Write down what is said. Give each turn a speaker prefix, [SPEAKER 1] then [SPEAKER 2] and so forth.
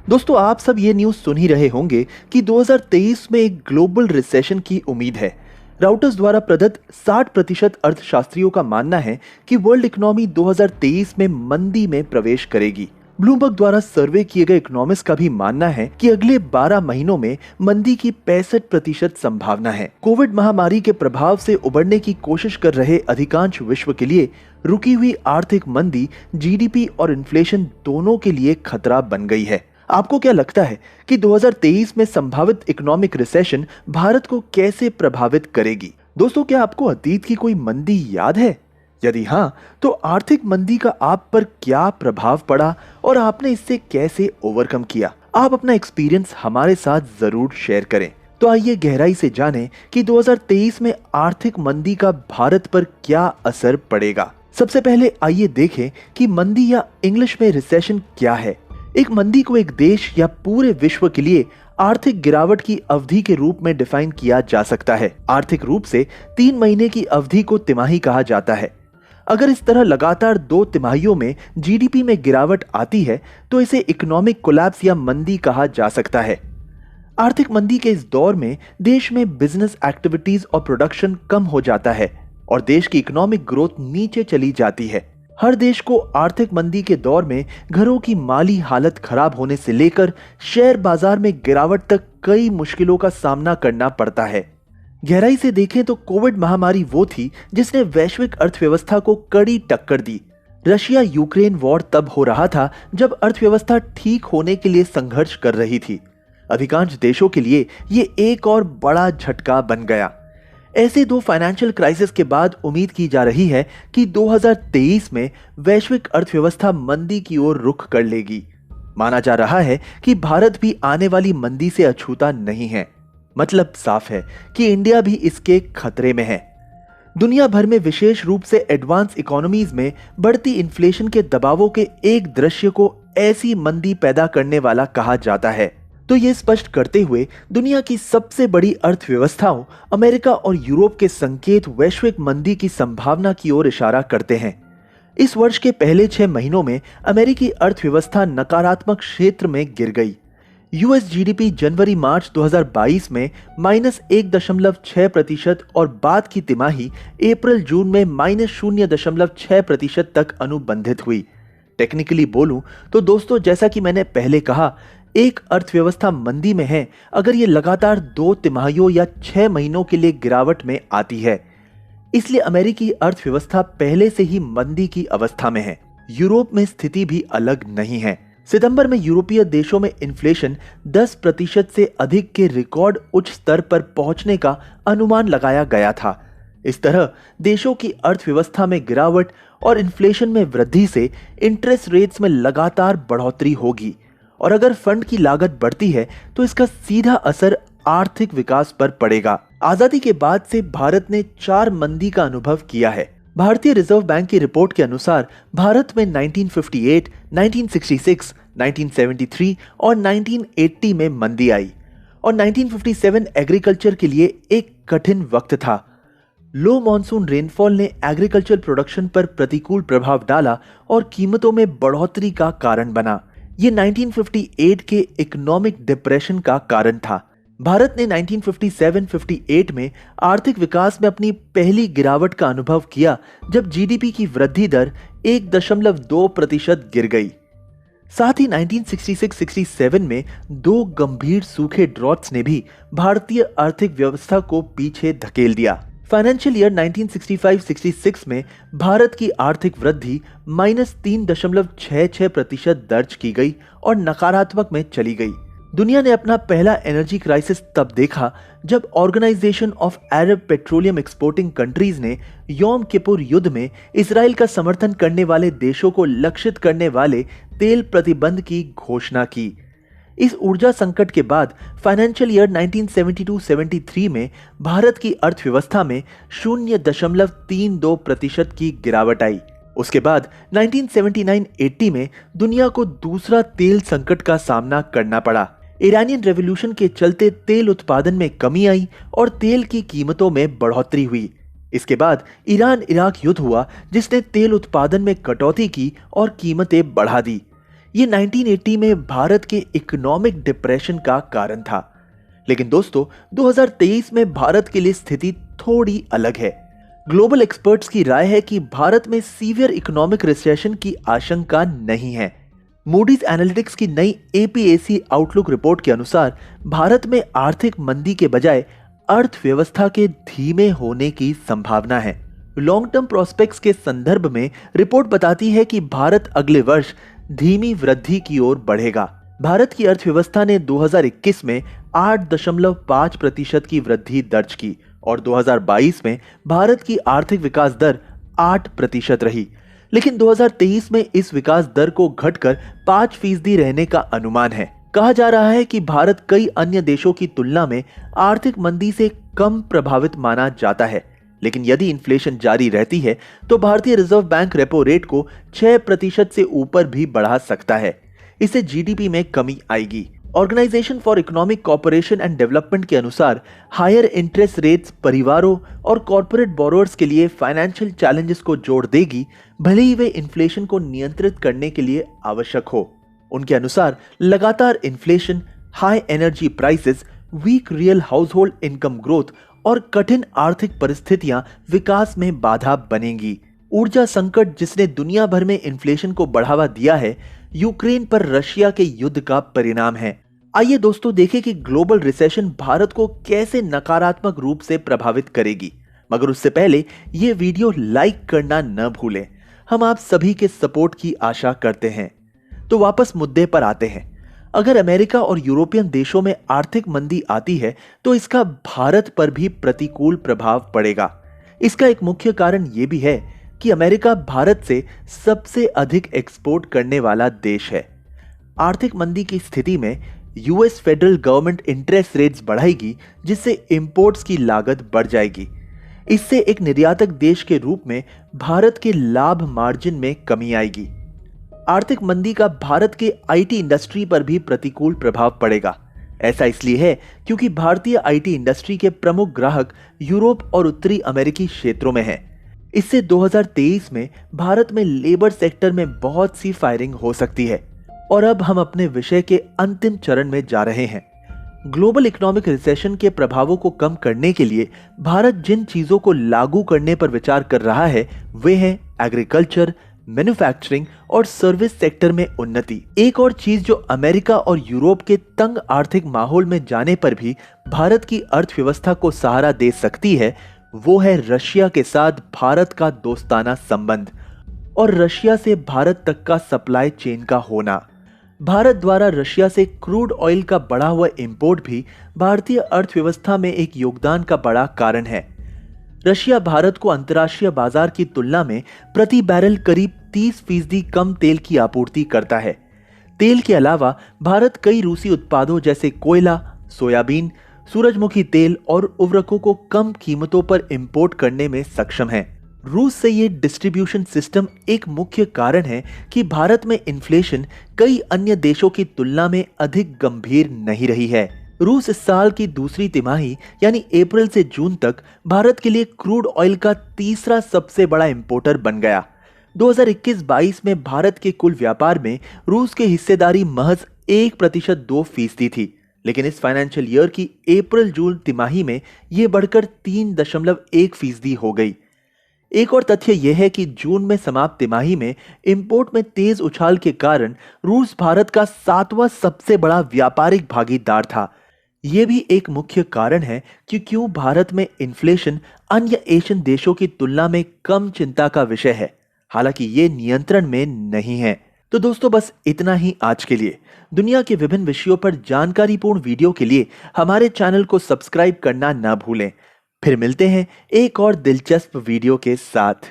[SPEAKER 1] दोस्तों, आप सब ये न्यूज़ सुन ही रहे होंगे कि 2023 में एक ग्लोबल रिसेशन की उम्मीद है। राउटर्स द्वारा प्रदत्त 60% अर्थशास्त्रियों का मानना है कि वर्ल्ड इकोनॉमी 2023 में मंदी में प्रवेश करेगी। ब्लूमबर्ग द्वारा सर्वे किए गए इकोनॉमिस्ट का भी मानना है कि अगले 12 महीनों में मंदी की 65% संभावना है। कोविड महामारी के प्रभाव से उबरने की कोशिश कर रहे अधिकांश विश्व के लिए रुकी हुई आर्थिक मंदी जीडीपी और इन्फ्लेशन दोनों के लिए खतरा बन गई है। आपको क्या लगता है कि 2023 में संभावित इकोनॉमिक रिसेशन भारत को कैसे प्रभावित करेगी? दोस्तों, क्या आपको अतीत की कोई मंदी याद है? यदि हाँ, तो आर्थिक मंदी का आप पर क्या प्रभाव पड़ा और आपने इससे कैसे ओवरकम किया? आप अपना एक्सपीरियंस हमारे साथ जरूर शेयर करें। तो आइए गहराई से जानें कि 2023 में आर्थिक मंदी का भारत पर क्या असर पड़ेगा। सबसे पहले आइए देखें कि मंदी या इंग्लिश में रिसेशन क्या है। एक मंदी को एक देश या पूरे विश्व के लिए आर्थिक गिरावट की अवधि के रूप में डिफाइन किया जा सकता है। आर्थिक रूप से 3 महीने की अवधि को तिमाही कहा जाता है। अगर इस तरह लगातार 2 तिमाहियों में जीडीपी में गिरावट आती है तो इसे इकोनॉमिक कोलैप्स या मंदी कहा जा सकता है। आर्थिक मंदी के इस दौर में देश में बिजनेस एक्टिविटीज और प्रोडक्शन कम हो जाता है और देश की इकोनॉमिक ग्रोथ नीचे चली जाती है। हर देश को आर्थिक मंदी के दौर में घरों की माली हालत खराब होने से लेकर शेयर बाजार में गिरावट तक कई मुश्किलों का सामना करना पड़ता है। गहराई से देखें तो कोविड महामारी वो थी जिसने वैश्विक अर्थव्यवस्था को कड़ी टक्कर दी। रशिया यूक्रेन वॉर तब हो रहा था जब अर्थव्यवस्था ठीक होने के लिए संघर्ष कर रही थी। अधिकांश देशों के लिए ये एक और बड़ा झटका बन गया। ऐसे 2 फाइनेंशियल क्राइसिस के बाद उम्मीद की जा रही है कि 2023 में वैश्विक अर्थव्यवस्था मंदी की ओर रुख कर लेगी। माना जा रहा है कि भारत भी आने वाली मंदी से अछूता नहीं है। मतलब साफ है कि इंडिया भी इसके खतरे में है। दुनिया भर में विशेष रूप से एडवांस इकोनॉमीज में बढ़ती इन्फ्लेशन के दबावों के एक दृश्य को ऐसी मंदी पैदा करने वाला कहा जाता है। तो ये स्पष्ट करते हुए दुनिया की सबसे बड़ी अर्थव्यवस्थाओं अमेरिका और यूरोप के संकेत वैश्विक मंदी की संभावना की ओर इशारा करते हैं। इस वर्ष के पहले 6 महीनों में अमेरिकी अर्थव्यवस्था नकारात्मक क्षेत्र में गिर गई। यूएस जीडीपी जनवरी मार्च 2022 में -1.6% और बाद की तिमाही अप्रैल जून में -0.6% तक अनुबंधित हुई। टेक्निकली बोलूं तो दोस्तों, जैसा कि मैंने पहले कहा, एक अर्थव्यवस्था मंदी में है अगर ये लगातार 2 तिमाहियों या 6 महीनों के लिए गिरावट में आती है। इसलिए अमेरिकी अर्थव्यवस्था पहले से ही मंदी की अवस्था में है। यूरोप में स्थिति भी अलग नहीं है। सितंबर में यूरोपीय देशों में इन्फ्लेशन 10% से अधिक के रिकॉर्ड उच्च स्तर पर पहुंचने का अनुमान लगाया गया था। इस तरह देशों की अर्थव्यवस्था में गिरावट और इन्फ्लेशन में वृद्धि से इंटरेस्ट रेट्स में लगातार बढ़ोतरी होगी और अगर फंड की लागत बढ़ती है तो इसका सीधा असर आर्थिक विकास पर पड़ेगा। आजादी के बाद से भारत ने 4 मंदी का अनुभव किया है। भारतीय रिजर्व बैंक की रिपोर्ट के अनुसार भारत में 1958, 1966, 1973 और 1980 में मंदी आई और 1957 एग्रीकल्चर के लिए एक कठिन वक्त था। लो मॉनसून रेनफॉल ने एग्रीकल्चर प्रोडक्शन पर प्रतिकूल प्रभाव डाला और कीमतों में बढ़ोतरी का कारण बना। ये 1958 के इकोनॉमिक डिप्रेशन का कारण था। भारत ने 1957-58 में आर्थिक विकास में अपनी पहली गिरावट का अनुभव किया जब जीडीपी की वृद्धि दर 1.2% गिर गई। साथ ही 1966-67 में 2 गंभीर सूखे ड्रॉट्स ने भी भारतीय आर्थिक व्यवस्था को पीछे धकेल दिया। फाइनेंशियल ईयर 1965-66 में भारत की आर्थिक वृद्धि -3.66% दर्ज की गई और नकारात्मक में चली गई। दुनिया ने अपना पहला एनर्जी क्राइसिस तब देखा जब Organization of Arab Petroleum Exporting Countries ने योम किपुर युद्ध में इसराइल का समर्थन करने वाले देशों को लक्षित करने वाले तेल प्रतिबंध की घोषणा की। इस ऊर्जा संकट के बाद फाइनेंशियल ईयर 1972-73 में भारत की अर्थव्यवस्था में 0.32% की गिरावट आई। उसके बाद 1979-80 में दुनिया को दूसरा तेल संकट का सामना करना पड़ा। ईरानियन रेवोल्यूशन के चलते तेल उत्पादन में कमी आई और तेल की कीमतों में बढ़ोतरी हुई। इसके बाद ईरान इराक युद्ध हुआ जिसने तेल उत्पादन में कटौती की और कीमतें बढ़ा दी। ये 1980 में भारत के इकोनॉमिक डिप्रेशन का कारण था। लेकिन दोस्तों 2023 में भारत के लिए स्थिति थोड़ी अलग है। ग्लोबल एक्सपर्ट्स की राय है कि भारत में सीवियर इकोनॉमिक रिसेशन की आशंका नहीं है। मूडीज एनालिटिक्स की नई एपीएसी आउटलुक रिपोर्ट के अनुसार भारत में आर्थिक मंदी के बजाय अर्थव्यवस्था के धीमे होने की संभावना है। लॉन्ग टर्म प्रोस्पेक्ट्स के संदर्भ में रिपोर्ट बताती है कि भारत अगले वर्ष धीमी वृद्धि की ओर बढ़ेगा। भारत की अर्थव्यवस्था ने 2021 में 8.5% की वृद्धि दर्ज की और 2022 में भारत की आर्थिक विकास दर 8% रही। लेकिन 2023 में इस विकास दर को घटकर 5% रहने का अनुमान है। कहा जा रहा है कि भारत कई अन्य देशों की तुलना में आर्थिक मंदी से कम प्रभावित माना जाता है। लेकिन यदि इन्फ्लेशन जारी रहती है तो भारतीय रिजर्व बैंक रेपो रेट को 6% से ऊपर भी बढ़ा सकता है। इससे जीडीपी में कमी आएगी। Organisation for Economic Cooperation and Development के अनुसार हायर इंटरेस्ट रेट्स परिवारों और कॉर्पोरेट बोरोअर्स के लिए फाइनेंशियल चैलेंजेस को जोड़ देगी, भले ही वे इन्फ्लेशन को नियंत्रित करने के लिए आवश्यक हो। उनके अनुसार लगातार inflation, high energy prices, weak real household income growth और कठिन आर्थिक परिस्थितियां विकास में बाधा बनेंगी। ऊर्जा संकट जिसने दुनिया भर में इन्फ्लेशन को बढ़ावा दिया है, यूक्रेन पर रशिया के युद्ध का परिणाम है। आइए दोस्तों देखें कि ग्लोबल रिसेशन भारत को कैसे नकारात्मक रूप से प्रभावित करेगी। मगर उससे पहले ये वीडियो लाइक करना न भूलें। हम आप सभी के सपोर्ट की आशा करते हैं। तो वापस मुद्दे पर आते हैं। अगर अमेरिका और यूरोपियन देशों में आर्थिक मंदी आती है तो इसका भारत पर भी प्रतिकूल प्रभाव पड़ेगा। इसका एक मुख्य कारण यह भी है कि अमेरिका भारत से सबसे अधिक एक्सपोर्ट करने वाला देश है। आर्थिक मंदी की स्थिति में US federal government interest rates बढ़ाएगी, जिससे इंपोर्ट्स की लागत बढ़ जाएगी। इससे एक निर्यातक देश के रूप में भारत के लाभ मार्जिन में कमी आएगी। आर्थिक मंदी का भारत के आईटी इंडस्ट्री पर भी प्रतिकूल प्रभाव पड़ेगा। ऐसा इसलिए है क्योंकि भारतीय आईटी इंडस्ट्री के प्रमुख ग्राहक यूरोप और उत्तरी अमेरिकी क्षेत्रों में हैं। इससे 2023 में भारत में लेबर सेक्टर में बहुत सी फायरिंग हो सकती है। और अब हम अपने विषय के अंतिम चरण में जा रहे हैं। ग्लोबल इकोनॉमिक रिसेशन के प्रभावों को कम करने के लिए भारत जिन चीजों को लागू करने पर विचार कर रहा है वे हैं एग्रीकल्चर, मैन्युफैक्चरिंग और सर्विस सेक्टर में उन्नति। एक और चीज जो अमेरिका और यूरोप के तंग आर्थिक माहौल में जाने पर भी भारत की अर्थव्यवस्था को सहारा दे सकती है, वो है रशिया के साथ भारत का दोस्ताना संबंध और रशिया से भारत तक का सप्लाई चेन का होना। भारत द्वारा रशिया से क्रूड ऑयल का बढ़ा हुआ इंपोर्ट भी भारतीय अर्थव्यवस्था में एक योगदान का बड़ा कारण है। रशिया भारत को अंतर्राष्ट्रीय बाजार की तुलना में प्रति बैरल करीब 30% कम तेल की आपूर्ति करता है। तेल के अलावा भारत कई रूसी उत्पादों जैसे कोयला, सोयाबीन, सूरजमुखी तेल और उर्वरकों को कम कीमतों पर इंपोर्ट करने में सक्षम है। रूस से ये डिस्ट्रीब्यूशन सिस्टम एक मुख्य कारण है कि भारत में इन्फ्लेशन कई अन्य देशों की तुलना में अधिक गंभीर नहीं रही है। रूस इस साल की दूसरी तिमाही यानी अप्रैल से जून तक भारत के लिए क्रूड ऑयल का तीसरा सबसे बड़ा इंपोर्टर बन गया। 2021-22 में भारत के कुल व्यापार में रूस की हिस्सेदारी महज 1% 2% थी, लेकिन इस फाइनेंशियल ईयर की अप्रैल जून तिमाही में यह बढ़कर 3.1% हो गई। एक और तथ्य यह है कि जून में समाप्त तिमाही में इंपोर्ट में तेज उछाल के कारण रूस भारत का 7वां सबसे बड़ा व्यापारिक भागीदार था। यह भी एक मुख्य कारण है कि क्यों भारत में इन्फ्लेशन अन्य एशियन देशों की तुलना में कम चिंता का विषय है, हालांकि ये नियंत्रण में नहीं है। तो दोस्तों बस इतना ही आज के लिए। दुनिया के विभिन्न विषयों पर जानकारीपूर्ण वीडियो के लिए हमारे चैनल को सब्सक्राइब करना ना भूलें। फिर मिलते हैं एक और दिलचस्प वीडियो के साथ।